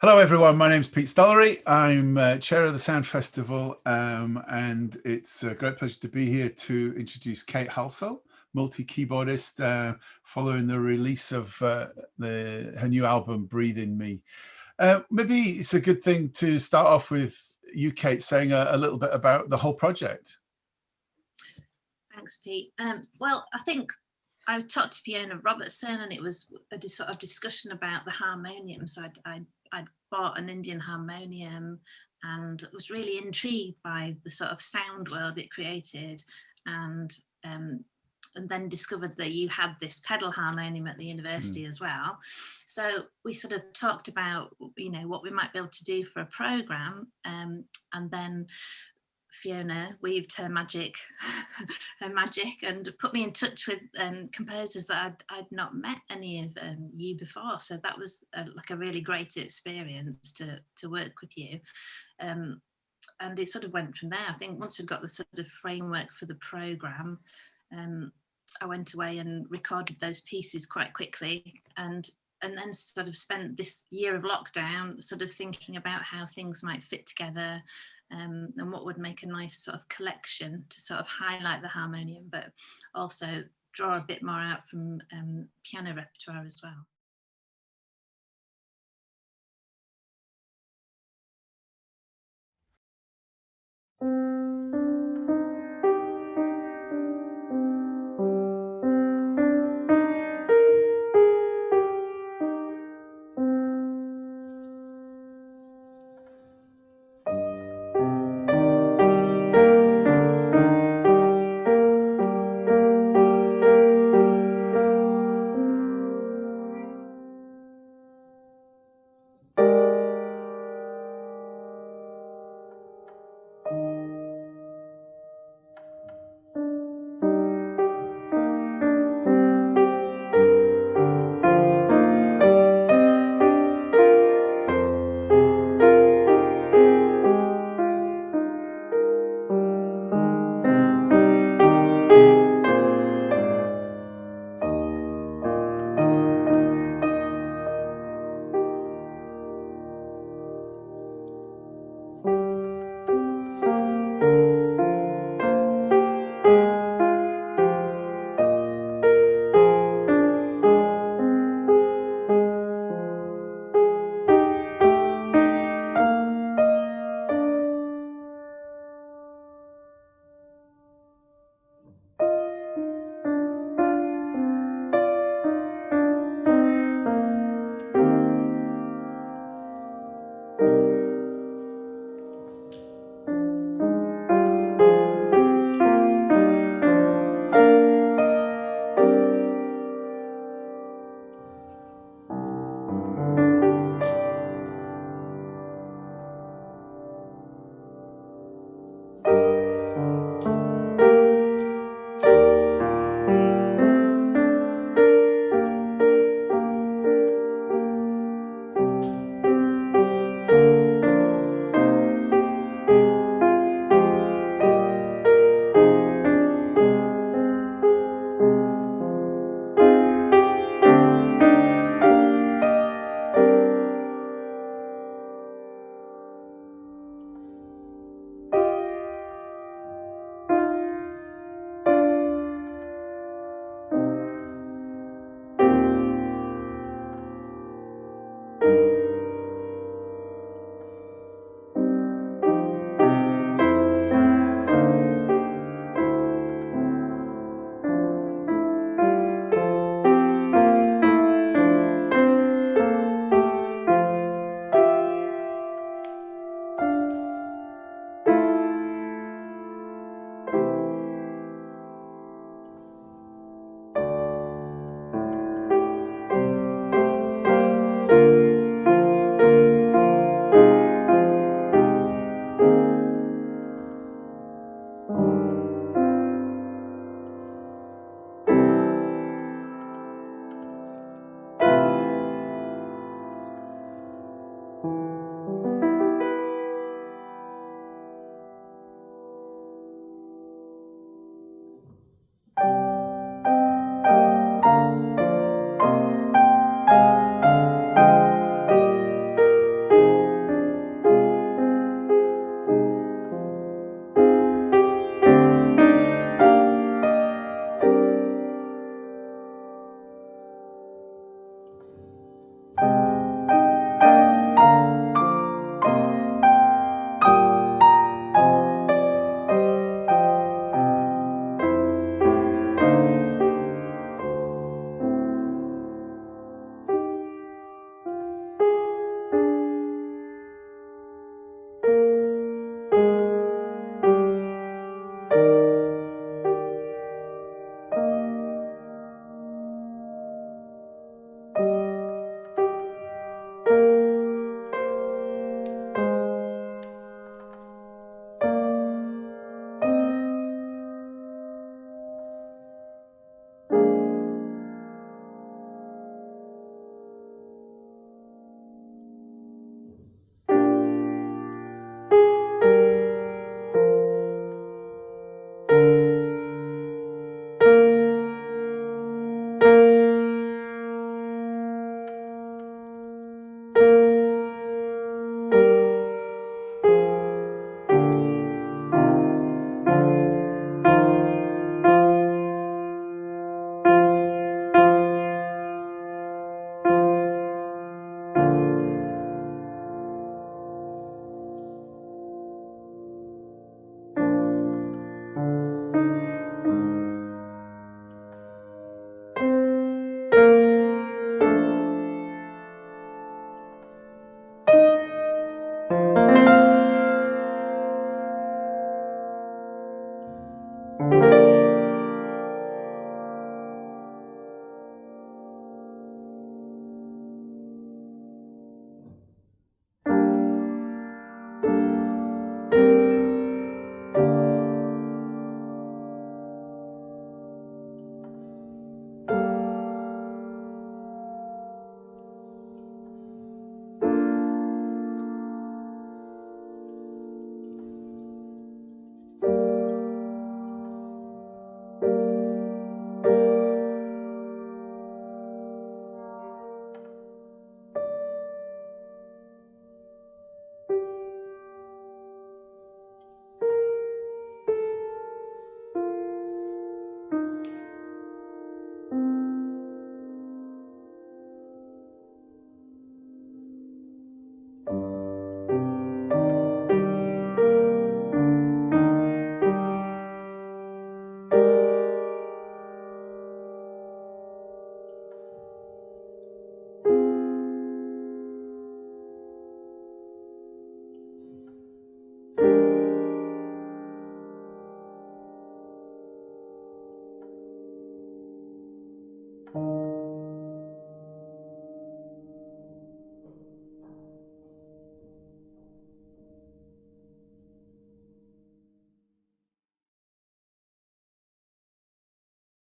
Hello, everyone. My name's Pete Stollery. I'm chair of the Sound Festival, and it's a great pleasure to be here to introduce Kate Halsall, multi-keyboardist, following the release of her new album, Breathe in Me. Maybe it's a good thing to start off with you, Kate, saying a little bit about the whole project. Thanks, Pete. Well, I think I talked to Fiona Robertson, and it was a sort of discussion about the harmonium. So I'd bought an Indian harmonium and was really intrigued by the sort of sound world it created, and then discovered that you had this pedal harmonium at the university as well. So we sort of talked about, what we might be able to do for a program, and then Fiona weaved her magic, and put me in touch with composers that I'd not met any of you before. So that was like a really great experience to work with you. And it sort of went from there. I think once we've got the sort of framework for the program, I went away and recorded those pieces quite quickly, and then sort of spent this year of lockdown sort of thinking about how things might fit together, and what would make a nice sort of collection to sort of highlight the harmonium, but also draw a bit more out from piano repertoire as well.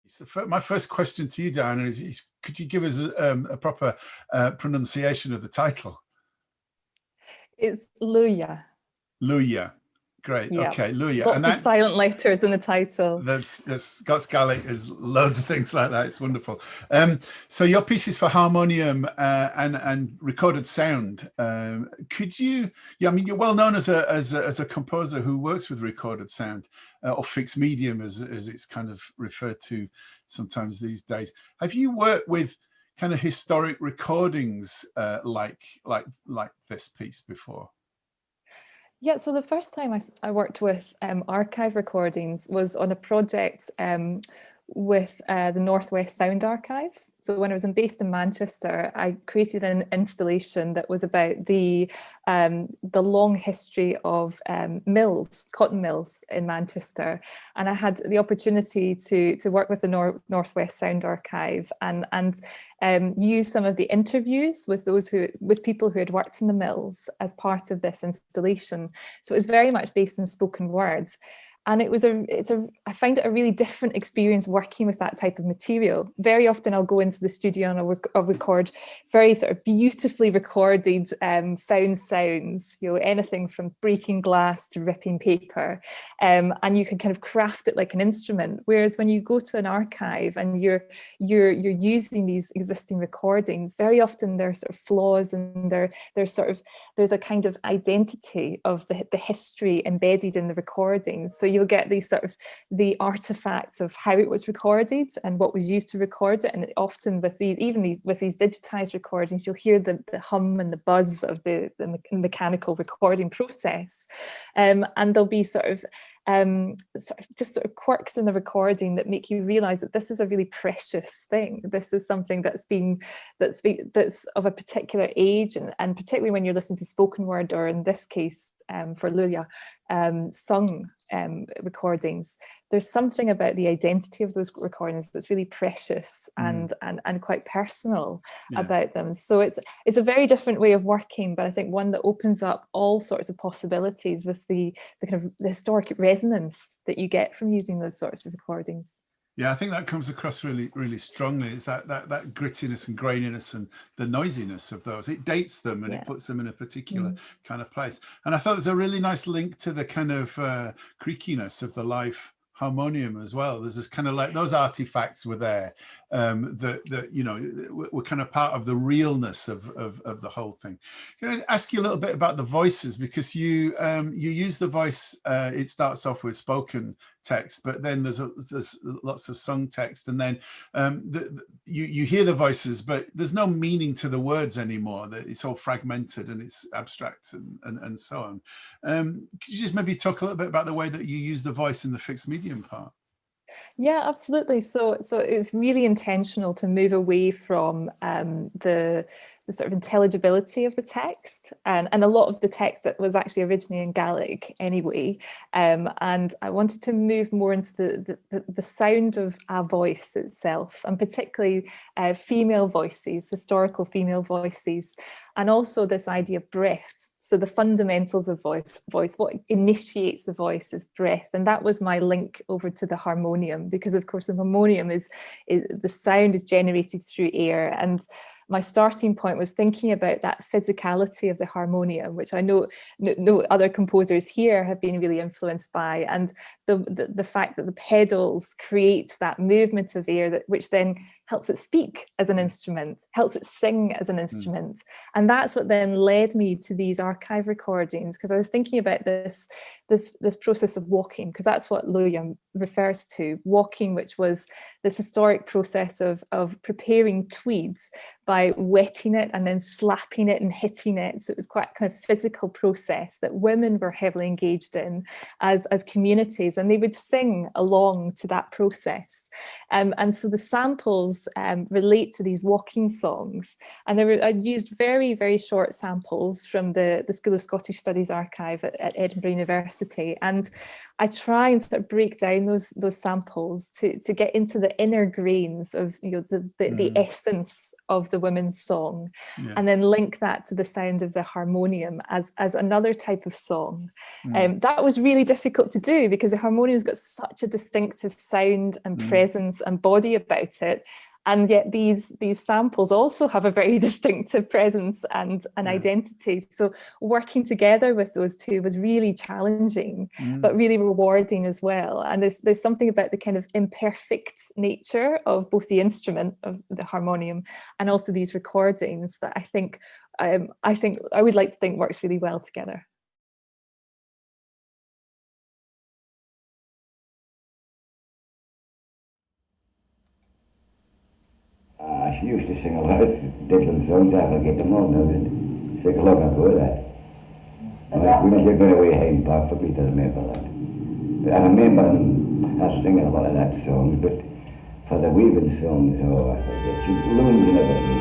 So my first question to you, Diana, is could you give us a proper pronunciation of the title? It's Luya. Luya. Great. Yeah. Okay, Luya. Lots of silent letters in the title. That's Scots Gaelic. There's loads of things like that. It's wonderful. So your piece is for harmonium and recorded sound. Could you? Yeah, I mean, you're well known as a composer who works with recorded sound or fixed medium, as it's kind of referred to sometimes these days. Have you worked with kind of historic recordings like this piece before? Yeah, so the first time I worked with archive recordings was on a project with the Northwest Sound Archive. So when I was based in Manchester, I created an installation that was about the long history of mills, cotton mills in Manchester. And I had the opportunity to work with the Northwest Sound Archive and use some of the interviews with people who had worked in the mills as part of this installation. So it was very much based in spoken words. And I find it a really different experience working with that type of material. Very often I'll go into the studio and I'll record very sort of beautifully recorded found sounds, anything from breaking glass to ripping paper. And you can kind of craft it like an instrument. Whereas when you go to an archive and you're using these existing recordings, very often there's sort of flaws and there's a kind of identity of the history embedded in the recordings. So you'll get these sort of the artifacts of how it was recorded and what was used to record it. And often with these digitized recordings, you'll hear the hum and the buzz of the mechanical recording process. And there'll be sort of quirks in the recording that make you realize that this is a really precious thing. This is something that's of a particular age, and particularly when you're listening to spoken word, or in this case for Luya, sung recordings. There's something about the identity of those recordings that's really precious and quite personal about them. So it's a very different way of working, but I think one that opens up all sorts of possibilities with the kind of the historic resonance that you get from using those sorts of recordings. Yeah, I think that comes across really, really strongly. It's that grittiness and graininess and the noisiness of those. It dates them and it puts them in a particular kind of place. And I thought there's a really nice link to the kind of creakiness of the live harmonium as well. There's this kind of like those artifacts were there that were kind of part of the realness of the whole thing. Can I ask you a little bit about the voices, because you use the voice. It starts off with spoken text, but then there's lots of sung text, and then you hear the voices, but there's no meaning to the words anymore. That it's all fragmented and it's abstract and so on. Could you just maybe talk a little bit about the way that you use the voice in the fixed medium part? Yeah, absolutely. So it was really intentional to move away from the sort of intelligibility of the text, and a lot of the text that was actually originally in Gaelic anyway. And I wanted to move more into the sound of a voice itself, and particularly female voices, historical female voices, and also this idea of breath. So the fundamentals of voice, what initiates the voice is breath. And that was my link over to the harmonium, because of course the harmonium is the sound is generated through air. And my starting point was thinking about that physicality of the harmonium, which I know no other composers here have been really influenced by, and the fact that the pedals create that movement of air which then helps it speak as an instrument, helps it sing as an instrument. And that's what then led me to these archive recordings, because I was thinking about this process of walking, because that's what Luya refers to, walking, which was this historic process of preparing tweeds by wetting it and then slapping it and hitting it. So it was quite a kind of physical process that women were heavily engaged in as communities, and they would sing along to that process. And so the samples relate to these walking songs, and I used very, very short samples from the School of Scottish Studies archive at Edinburgh University, and I try and sort of break down those samples to get into the inner grains of the essence of the women's song, Yeah. and then link that to the sound of the harmonium as another type of song. That was really difficult to do because the harmonium's got such a distinctive sound and presence and body about it. And yet these samples also have a very distinctive presence and an identity. So working together with those two was really challenging, but really rewarding as well. And there's something about the kind of imperfect nature of both the instrument of the harmonium and also these recordings that I think I would like to think works really well together. She used to sing a lot of different songs. I forget them all now. It's like a long ago that. We never got away home back for Peter remember that. I remember her singing a lot of that songs, but for the weaving songs, oh, I forget. She loomed in everything.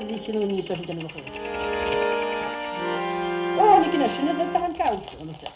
vicino ogni giorno non lo fa. Oh, ni kina shuna da tan count on the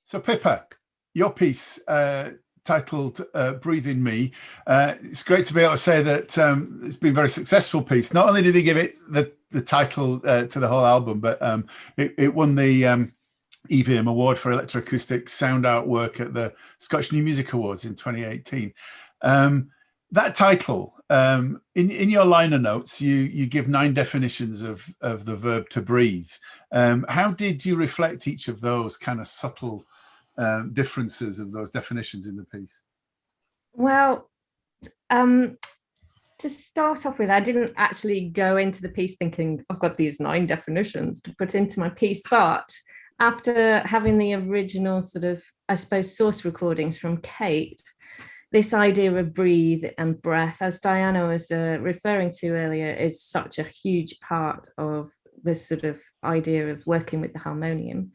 So Pippa, your piece titled Breathe in Me. It's great to be able to say that it's been a very successful piece. Not only did he give it the title to the whole album, but it won the EVM Award for Electroacoustic Sound Artwork at the Scottish New Music Awards in 2018. That title, in your liner notes, you give 9 definitions of the verb to breathe. How did you reflect each of those kind of subtle differences of those definitions in the piece? Well, to start off with, I didn't actually go into the piece thinking I've got these 9 definitions to put into my piece, but after having the original sort of, I suppose, source recordings from Kate, this idea of breathe and breath, as Diana was referring to earlier, is such a huge part of this sort of idea of working with the harmonium.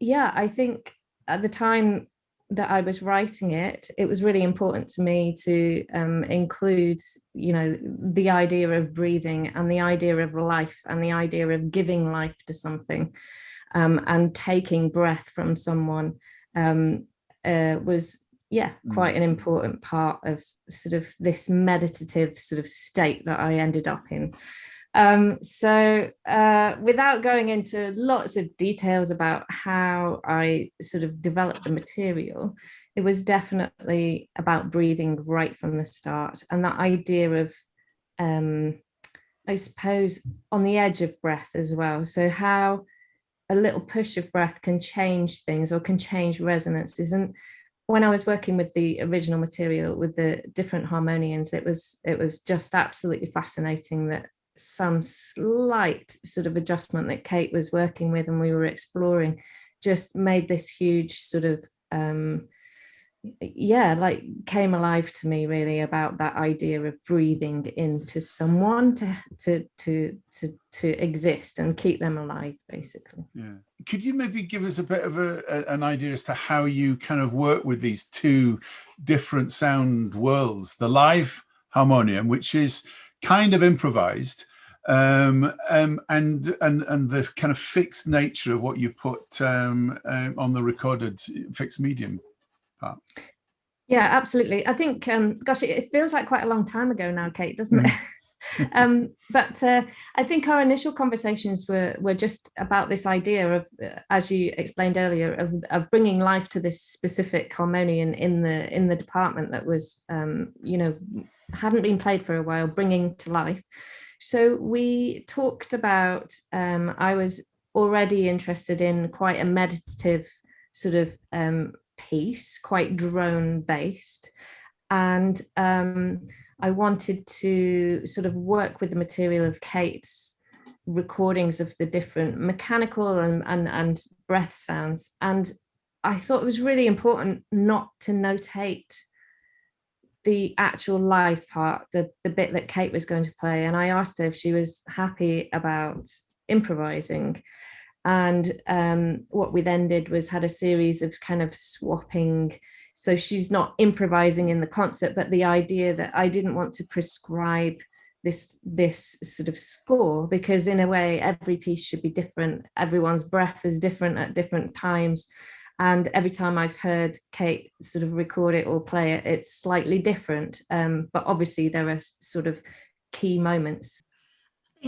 Yeah, I think at the time that I was writing it, it was really important to me to include, you know, the idea of breathing and the idea of life and the idea of giving life to something, and taking breath from someone was, yeah, quite an important part of sort of this meditative sort of state that I ended up in. Without going into lots of details about how I sort of developed the material, it was definitely about breathing right from the start, and that idea of I suppose on the edge of breath as well. So how a little push of breath can change things or can change resonances. And when I was working with the original material with the different harmonians, it was just absolutely fascinating that some slight sort of adjustment that Kate was working with and we were exploring just made this huge sort of like came alive to me, really, about that idea of breathing into someone to exist and keep them alive, basically. Yeah. Could you maybe give us a bit of an idea as to how you kind of work with these 2 different sound worlds, the live harmonium, which is kind of improvised, and the kind of fixed nature of what you put on the recorded fixed medium part? Yeah, absolutely. I think, gosh, it feels like quite a long time ago now, Kate, doesn't it? But I think our initial conversations were just about this idea of, as you explained earlier, of bringing life to this specific harmonium in the department that was, you know, hadn't been played for a while, bringing to life. So we talked about, I was already interested in quite a meditative sort of piece, quite drone based, and I wanted to sort of work with the material of Kate's recordings of the different mechanical and breath sounds, and I thought it was really important not to notate the actual live part, the bit that Kate was going to play, and I asked her if she was happy about improvising. And what we then did was had a series of kind of swapping, so she's not improvising in the concert, but the idea that I didn't want to prescribe this sort of score, because in a way every piece should be different, everyone's breath is different at different times, and every time I've heard Kate sort of record it or play it, it's slightly different, but obviously there are sort of key moments.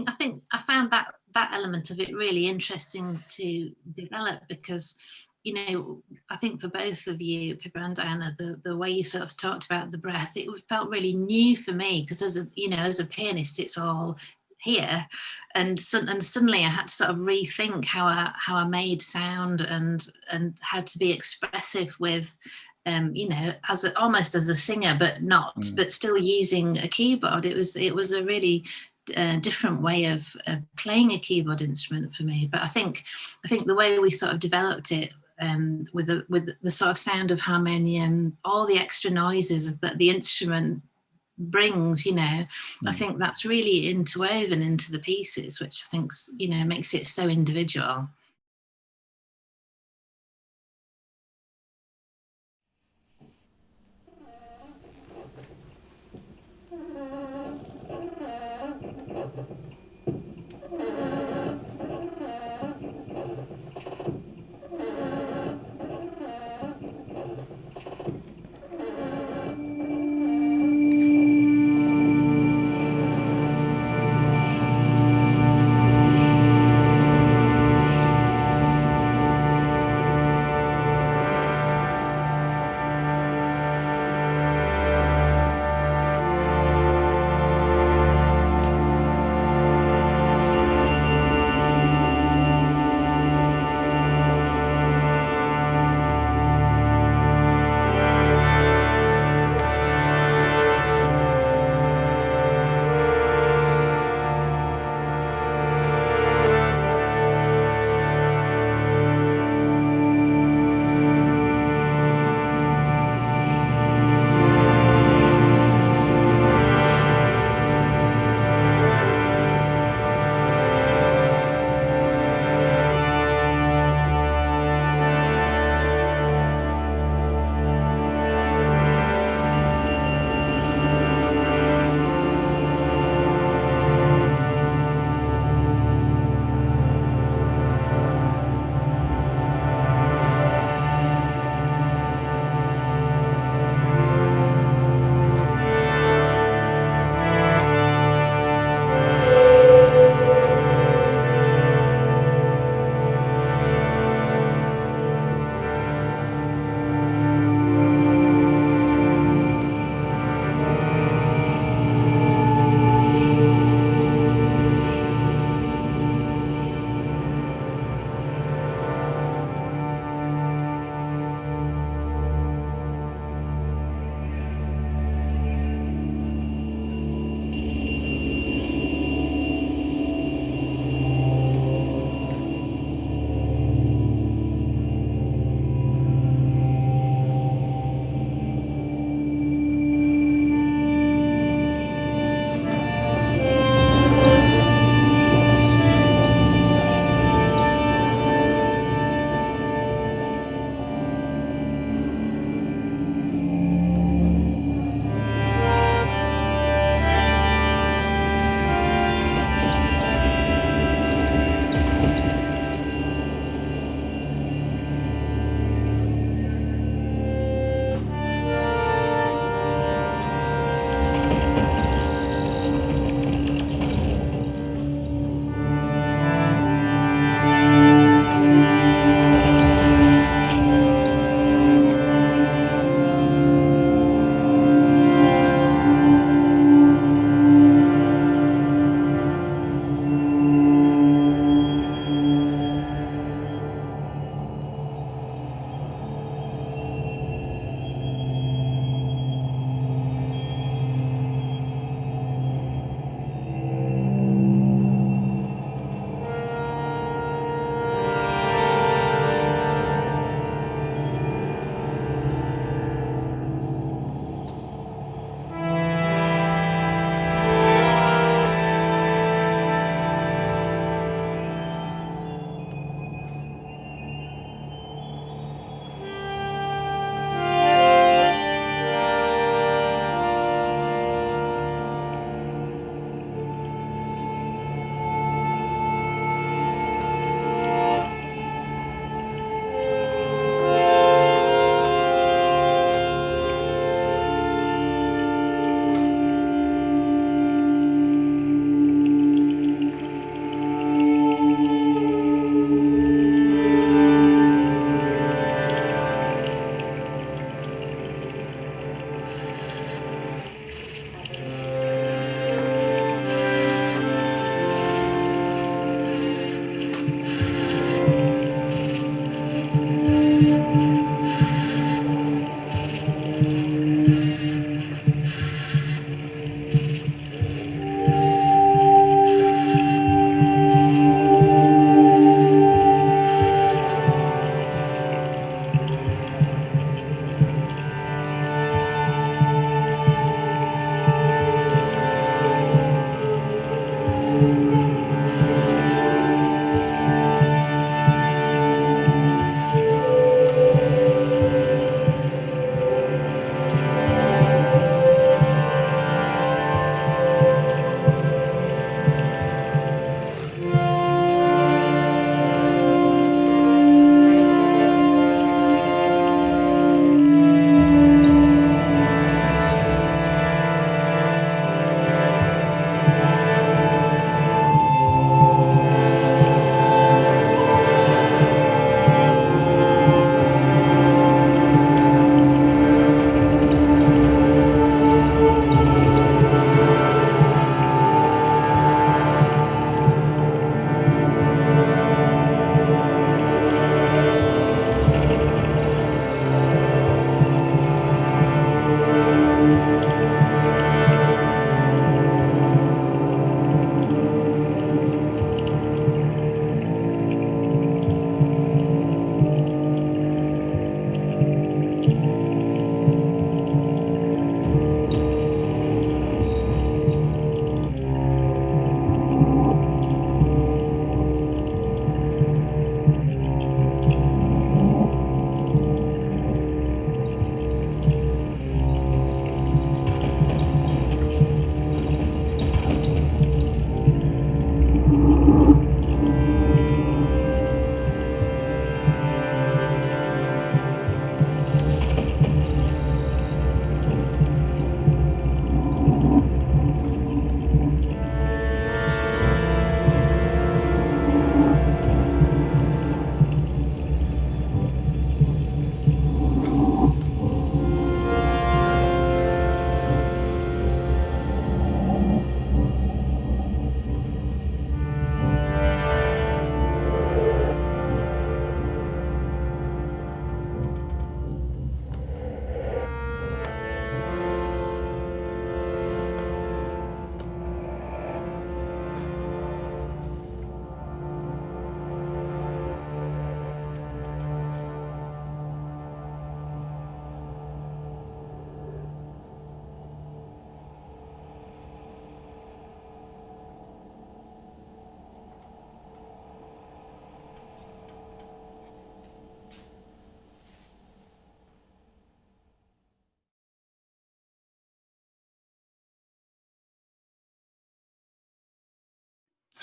I think I found that element of it really interesting to develop, because, you know, I think for both of you, Pippa and Diana, the way you sort of talked about the breath, it felt really new for me, because as a pianist, it's all here, and suddenly I had to sort of rethink how I made sound and how to be expressive with, you know, almost as a singer, but not, but still using a keyboard. It was a really different way of playing a keyboard instrument for me. But I think the way we sort of developed it, with the sort of sound of harmonium, all the extra noises that the instrument brings, you know, I think that's really interwoven into the pieces, which I think, you know, makes it so individual.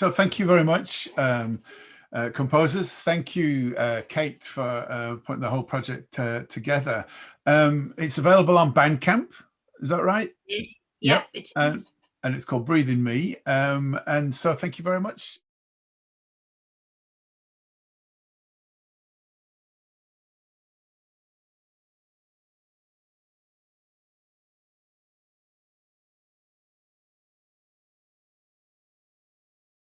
So thank you very much, composers. Thank you, Kate, for putting the whole project together. It's available on Bandcamp. Is that right? Yep, it is. And it's called Breathing Me. And so thank you very much.